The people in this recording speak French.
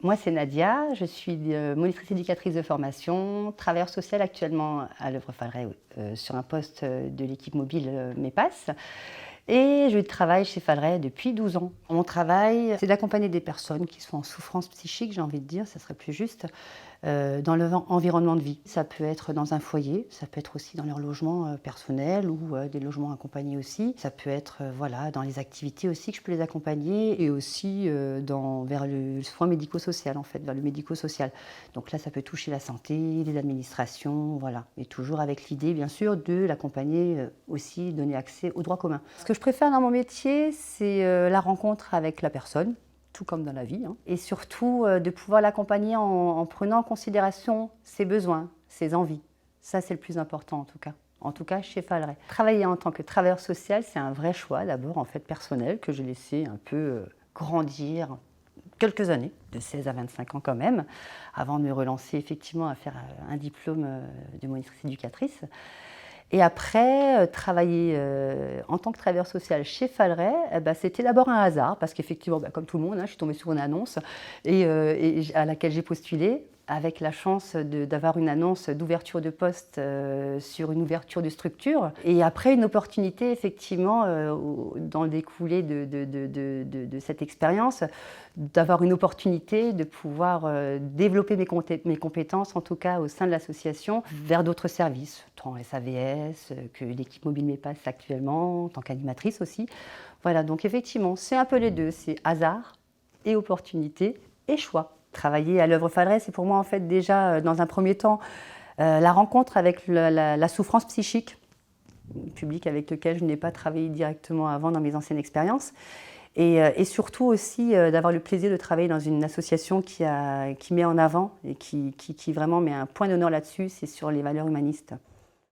Moi, c'est Nadia, je suis monitrice éducatrice de formation, travailleuse sociale actuellement à l'œuvre Falleret sur un poste de l'équipe mobile MEPAS. Et je travaille chez Falleret depuis 12 ans. Mon travail, c'est d'accompagner des personnes qui sont en souffrance psychique, j'ai envie de dire, ça serait plus juste, dans leur environnement de vie. Ça peut être dans un foyer, ça peut être aussi dans leur logement personnel ou des logements accompagnés aussi. Ça peut être voilà, dans les activités aussi que je peux les accompagner et aussi vers le soin médico-social en fait, vers le médico-social. Donc là, ça peut toucher la santé, les administrations, voilà. Et toujours avec l'idée, bien sûr, de l'accompagner aussi, donner accès aux droits communs. Ce que je préfère dans mon métier, c'est la rencontre avec la personne, tout comme dans la vie, hein. Et surtout de pouvoir l'accompagner en prenant en considération ses besoins, ses envies. Ça, c'est le plus important en tout cas chez Falleret. Travailler en tant que travailleur social, c'est un vrai choix, d'abord en fait personnel, que j'ai laissé un peu grandir quelques années, de 16 à 25 ans quand même, avant de me relancer effectivement à faire un diplôme de monitrice éducatrice. Et après, travailler en tant que travailleur social chez Falleret, c'était d'abord un hasard, parce qu'effectivement, comme tout le monde, je suis tombée sur une annonce à laquelle j'ai postulé, avec la chance d'avoir une annonce d'ouverture de poste sur une ouverture de structure. Et après, une opportunité, effectivement, dans le découlé de cette expérience, d'avoir une opportunité de pouvoir développer mes compétences, en tout cas au sein de l'association, vers d'autres services, tant SAVS que l'équipe mobile MEPAS actuellement, en tant qu'animatrice aussi. Voilà, donc effectivement, c'est un peu les deux, c'est hasard et opportunité et choix. Travailler à l'œuvre Falleret, c'est pour moi en fait déjà, dans un premier temps, la rencontre avec la souffrance psychique, public avec lequel je n'ai pas travaillé directement avant dans mes anciennes expériences. Et surtout aussi d'avoir le plaisir de travailler dans une association qui met en avant et qui vraiment met un point d'honneur là-dessus, c'est sur les valeurs humanistes.